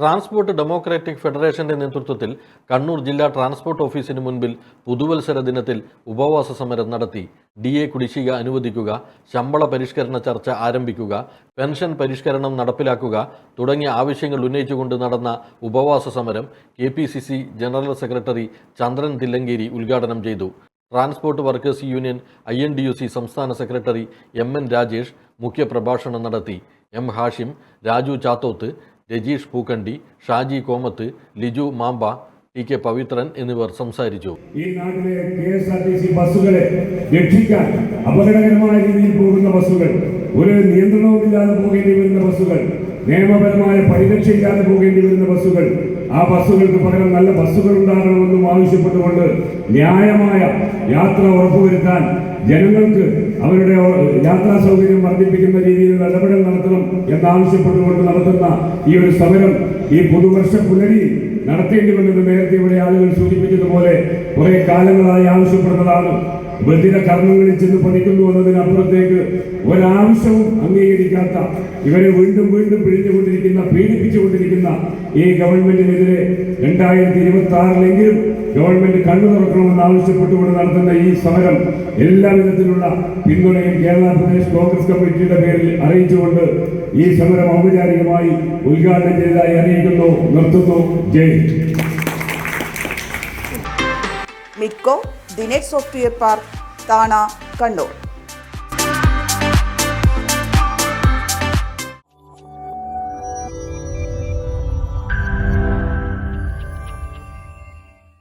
Transport democratic ഫെഡറേഷന്റെ നേതൃത്വത്തിൽ കണ്ണൂർ ജില്ലാ ട്രാൻസ്പോർട്ട് ഓഫീസിന് മുൻപിൽ പുതുവത്സര ദിനത്തിൽ ഉപവാസ സമരം നടത്തി. DA കുടിശ്ശിക അനുവദിക്കുക, ശമ്പള പരിഷ്കരണ ചർച്ച ആരംഭിക്കുക, പെൻഷൻ പരിഷ്കരണം നടപ്പിലാക്കുക തുടങ്ങിയ ആവശ്യങ്ങൾ ഉന്നയിച്ചുകൊണ്ട് നടന്ന ഉപവാസ സമരം KPCC general secretary Chandran Thillankeri ഉദ്ഘാടനം ചെയ്തു. ട്രാൻസ്പോർട്ട് വർക്കേഴ്സ് യൂണിയൻ INDUC സംസ്ഥാന സെക്രട്ടറി MN രാജേഷ് മുഖ്യപ്രഭാഷണം നടത്തി. M ഹാഷിം, രാജു ചാത്തോത്ത്, രജീഷ് പൂക്കണ്ടി, ഷാജി കോമത്ത്, ലിജു മാമ്പ, TK പവിത്രൻ എന്നിവർ സംസാരിച്ചു. ഈ നാട്ടിലെ KSRTC ബസ്സുകളെ രക്ഷിക്കാൻ അപകടകരമായ രീതിയിൽ പോകുന്ന ബസ്സുകൾ, ഒരു നിയന്ത്രണവുമില്ലാതെ പോകേണ്ടി വരുന്ന ബസ്സുകൾ, നിയമപരമായ പരിരക്ഷയില്ലാതെ പോകേണ്ടി വരുന്ന ബസ്സുകൾ, ആ ബസ്സുകൾക്ക് പകരം നല്ല ബസ്സുകൾ ഉണ്ടാകണമെന്നും ആവശ്യപ്പെട്ടുകൊണ്ട് ന്യായമായ യാത്ര ഉറപ്പുവരുത്താൻ ജനങ്ങൾക്ക് അവരുടെ യാത്രാ സൗകര്യം വർദ്ധിപ്പിക്കുന്ന രീതിയിൽ ഇടപെടൽ നടത്തണം എന്നാവശ്യപ്പെട്ടുകൊണ്ട് നടത്തുന്ന ഈ ഒരു സമരം ഈ പുതുവർഷ പുലരിയിൽ നടത്തേണ്ടി വന്നത് നേരത്തെ ഇവിടെ ആളുകൾ സൂചിപ്പിച്ചതുപോലെ കുറെ കാലങ്ങളായി ആവശ്യപ്പെടുന്നതാണ്. ബധിര കർമ്മങ്ങളിൽ ചെന്ന് പതിക്കുന്നു എന്നതിനപ്പുറത്തേക്ക് ഒരാവശ്യവും അംഗീകരിക്കാത്ത, ഇവരെ വീണ്ടും വീണ്ടും പിഴിഞ്ഞുകൊണ്ടിരിക്കുന്ന, പീഡിപ്പിച്ചുകൊണ്ടിരിക്കുന്ന ഈ ഗവൺമെന്റിനെതിരെ 2026 ഗവൺമെന്റ് കണ്ണു തുറക്കണമെന്ന് ആവശ്യപ്പെട്ടുകൊണ്ട് നടത്തുന്ന ഈ സമരം എല്ലാവിധത്തിലുള്ള പിന്തുണയും കേരള പ്രദേശ് കോൺഗ്രസ് കമ്മിറ്റിയുടെ പേരിൽ അറിയിച്ചുകൊണ്ട് ഈ സമരം ഔപചാരികമായി ഉദ്ഘാടനം ചെയ്തതായി അറിയിക്കുന്നു. നിർത്തുന്നു. Jai. Midco, the net software park, Thana, Kannur.